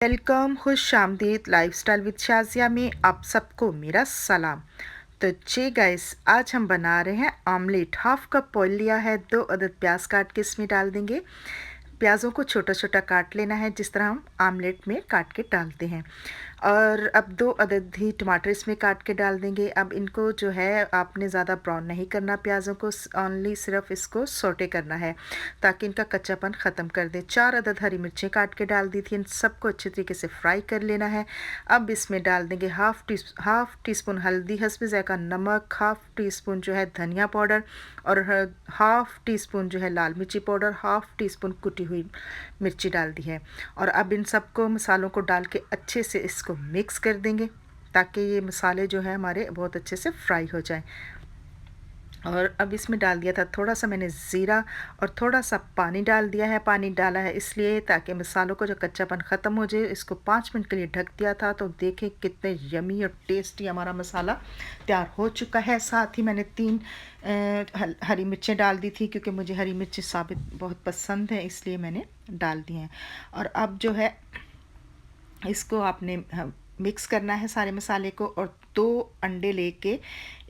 Welcome खुश आमदीद lifestyle with Shazia में आप सबको मेरा सलाम। तो जी गाइस, आज हम बना रहे हैं आमलेट। हाफ कप ऑयल लिया है, 2 अदद प्याज काट के इसमें डाल देंगे। प्याज़ों को छोटा छोटा काट लेना है, जिस तरह हम आमलेट में काट के डालते हैं। और अब 2 अदद ही टमाटर इसमें काट के डाल देंगे। अब इनको जो है आपने ज़्यादा ब्राउन नहीं करना प्याज़ों को, ओनली सिर्फ इसको सौटे करना है ताकि इनका कच्चापन ख़त्म कर दे। 4 अदद हरी मिर्चें काट के डाल दी थी, इन सबको अच्छे तरीके से फ्राई कर लेना है। अब इसमें डाल देंगे हाफ़ टी स्पून हल्दी, हस्ब ज़ायक़ा नमक, हाफ़ टी स्पून जो है धनिया पाउडर और हाफ़ टी स्पून जो है लाल मिर्ची पाउडर, हाफ़ टी स्पून कुटी हुई मिर्ची डाल दी है। और अब इन सबको मसालों को डाल के अच्छे से इसको मिक्स कर देंगे ताकि ये मसाले जो है हमारे बहुत अच्छे से फ्राई हो जाएं। और अब इसमें डाल दिया था थोड़ा सा मैंने ज़ीरा और थोड़ा सा पानी डाल दिया है। पानी डाला है इसलिए ताकि मसालों को जो कच्चापन ख़त्म हो जाए। इसको 5 मिनट के लिए ढक दिया था। तो देखें कितने यमी और टेस्टी हमारा मसाला तैयार हो चुका है। साथ ही मैंने 3 हरी मिर्चें डाल दी थी, क्योंकि मुझे हरी मिर्ची साबित बहुत पसंद है, इसलिए मैंने डाल दी हैं। और अब जो है इसको आपने मिक्स करना है सारे मसाले को, और 2 अंडे लेके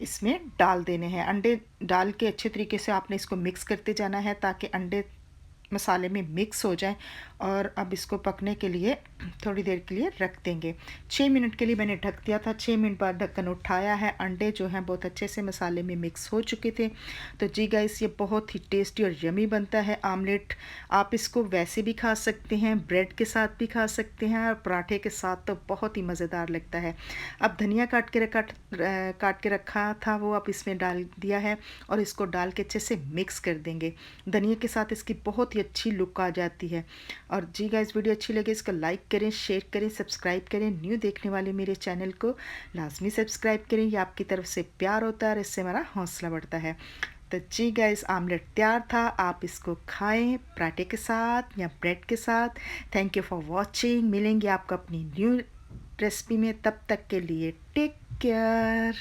इसमें डाल देने हैं। अंडे डाल के अच्छे तरीके से आपने इसको मिक्स करते जाना है ताकि अंडे मसाले में मिक्स हो जाए। और अब इसको पकने के लिए थोड़ी देर के लिए रख देंगे। 6 मिनट के लिए मैंने ढक दिया था। 6 मिनट बाद ढक्कन उठाया है। अंडे जो हैं बहुत अच्छे से मसाले में मिक्स हो चुके थे। तो जी गाइस, ये बहुत ही टेस्टी और यमी बनता है आमलेट। आप इसको वैसे भी खा सकते हैं, ब्रेड के साथ भी खा सकते हैं, और पराठे के साथ तो बहुत ही मज़ेदार लगता है। अब धनिया काट के रखा था, वो अब इसमें डाल दिया है और इसको डाल के अच्छे से मिक्स कर देंगे। धनिया के साथ इसकी बहुत ही अच्छी लुक आ जाती है। और जी गाइस, वीडियो अच्छी लगे इसको लाइक करें, शेयर करें, सब्सक्राइब करें। न्यू देखने वाले मेरे चैनल को लाजमी सब्सक्राइब करें। ये आपकी तरफ से प्यार होता है और इससे हमारा हौसला बढ़ता है। तो जी गाइस, आमलेट तैयार था। आप इसको खाएं पराठे के साथ या ब्रेड के साथ। Thank you for watching. मिलेंगे आपको अपनी न्यू रेसिपी में, तब तक के लिए टेक केयर।